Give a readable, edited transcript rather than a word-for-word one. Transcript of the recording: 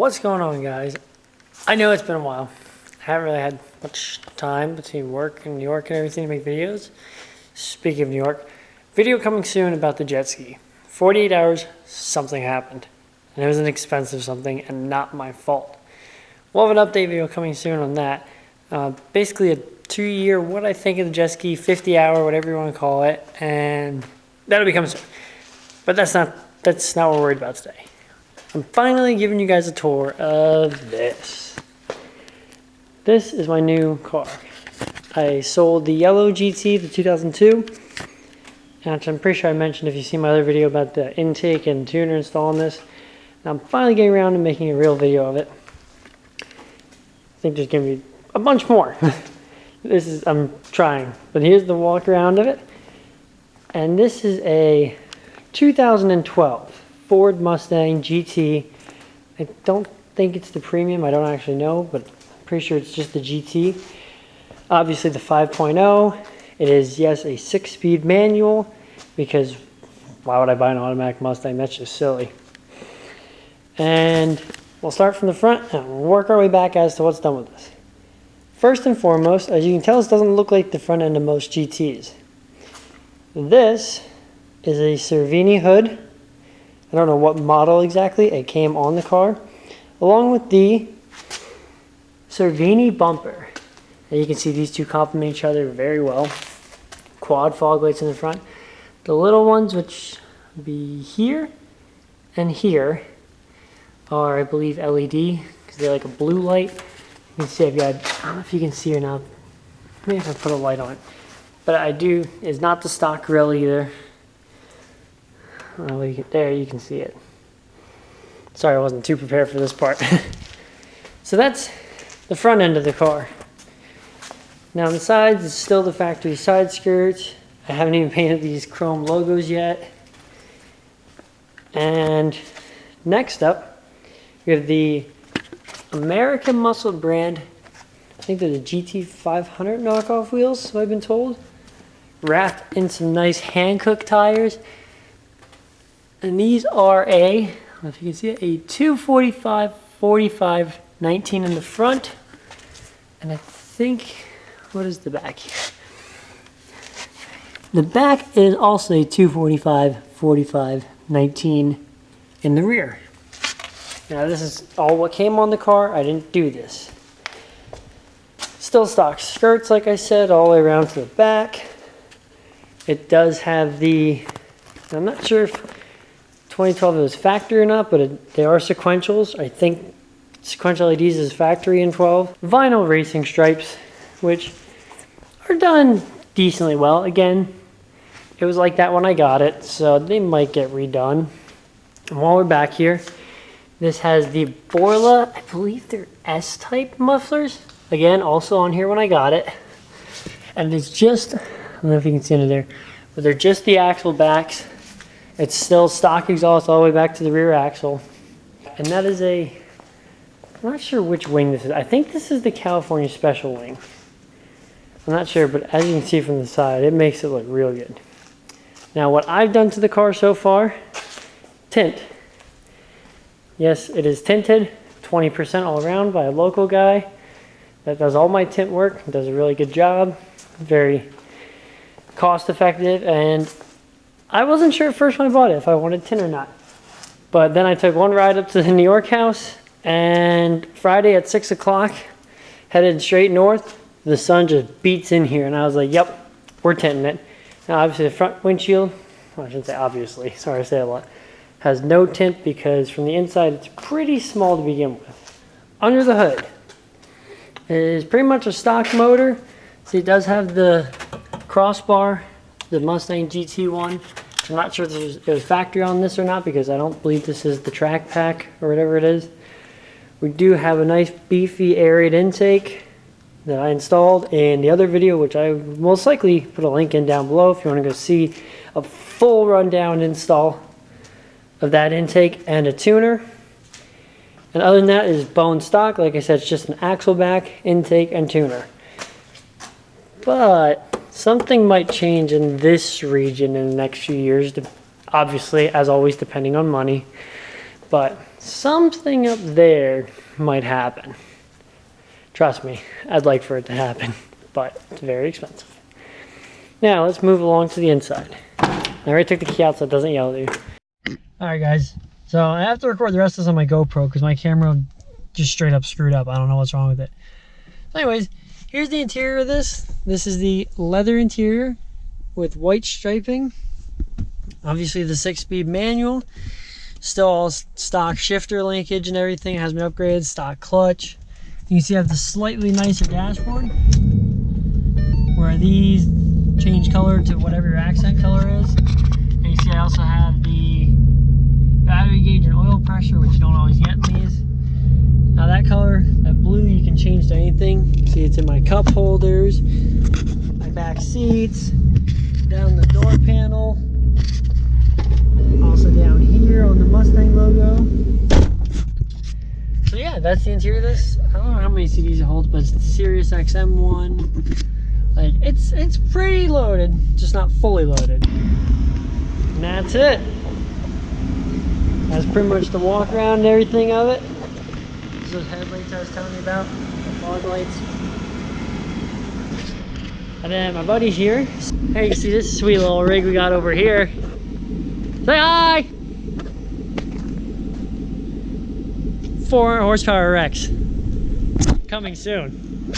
What's going on, guys? I know it's been a while. I haven't really had much time between work and New York and everything to make videos. Speaking of New York, video coming soon about the jet ski. 48 hours, something happened. And it was an expensive something and not my fault. We'll have an update video coming soon on that. Basically a 2-year, what I think of the jet ski, 50-hour, whatever you want to call it. And that'll be coming soon. But that's not what we're worried about today. I'm finally giving you guys a tour of this. This is my new car. I sold the yellow GT, the 2002, which I'm pretty sure I mentioned if you see my other video about the intake and tuner installing this. And I'm finally getting around to making a real video of it. I think there's going to be a bunch more. I'm trying. But here's the walk around of it. And this is a 2012 Ford Mustang GT. I don't think it's the premium. I don't actually know, but I'm pretty sure it's just the GT. Obviously the 5.0. It is, yes, a 6-speed manual, because why would I buy an automatic Mustang? That's just silly. And we'll start from the front and work our way back as to what's done with this. First and foremost, as you can tell, this doesn't look like the front end of most GTs. This is a Cervini hood. I don't know what model exactly. It came on the car, along with the Cervini bumper. And you can see these two complement each other very well. Quad fog lights in the front. The little ones, which would be here and here, are, I believe, LED, because they're like a blue light. You can see I've got, I don't know if you can see or not. Maybe if I put a light on it. But it's not the stock grill either. Well, there you can see it. Sorry, I wasn't too prepared for this part. So that's the front end of the car. Now on the sides, it's still the factory side skirts. I haven't even painted these chrome logos yet. And next up, we have the American Muscle brand. I think they're the GT 500 knockoff wheels, so I've been told. Wrapped in some nice Hankook tires. And these are I don't know if you can see it, a 245, 45, 19 in the front. And I think, what is the back here? The back is also a 245, 45, 19 in the rear. Now this is all what came on the car. I didn't do this. Still stock skirts, like I said, all the way around to the back. It does have I'm not sure if 2012 it was factory or not, but they are sequentials. I think sequential LEDs is factory in 12. Vinyl racing stripes, which are done decently well. Again, it was like that when I got it, so they might get redone. And while we're back here, this has the Borla, I believe they're S-type mufflers. Again, also on here when I got it. And it's just, I don't know if you can see it there, but they're just the axle backs. It's still stock exhaust all the way back to the rear axle. And that is I'm not sure which wing this is. I think this is the California Special wing. I'm not sure, but as you can see from the side, it makes it look real good. Now what I've done to the car so far, tint. Yes, it is tinted, 20% all around by a local guy that does all my tint work, does a really good job, very cost effective, and I wasn't sure at first when I bought it if I wanted tint or not. But then I took one ride up to the New York house, and Friday at 6 o'clock, headed straight north, the sun just beats in here, and I was like, yep, we're tinting it. Now obviously the front windshield, well, I shouldn't say obviously, sorry I say a lot, has no tint because from the inside it's pretty small to begin with. Under the hood, it is pretty much a stock motor. See, it does have the crossbar, the Mustang GT one. I'm not sure if it was factory on this or not, because I don't believe this is the track pack or whatever it is. We do have a nice beefy Airaid intake that I installed in the other video, which I will most likely put a link in down below if you want to go see a full rundown install of that intake and a tuner. And other than that, it is bone stock. Like I said, it's just an axle back, intake, and tuner. But something might change in this region in the next few years, obviously, as always, depending on money. But something up there might happen. Trust me, I'd like for it to happen, but it's very expensive. Now let's move along to the inside. I already took the key out so it doesn't yell at you. Alright guys, so I have to record the rest of this on my GoPro because my camera just straight up screwed up. I don't know what's wrong with it. So anyways, here's the interior of this. This is the leather interior with white striping. Obviously the 6-speed manual. Still all stock shifter linkage and everything. It has been upgraded, stock clutch. You can see I have the slightly nicer dashboard where these change color to whatever your accent color is. And you see I also have the battery gauge and oil pressure, which you don't always get in these. Now that color, that blue, you can change to anything. See, it's in my cup holders, my back seats, down the door panel, also down here on the Mustang logo. So yeah, that's the interior of this. I don't know how many CDs it holds, but it's the Sirius XM one. Like, it's pretty loaded, just not fully loaded. And that's it. That's pretty much the walk around and everything of it. Those headlights I was telling you about, the fog lights. And then my buddy's here. Hey, you see this sweet little rig we got over here. Say hi! 400 horsepower Rex. Coming soon.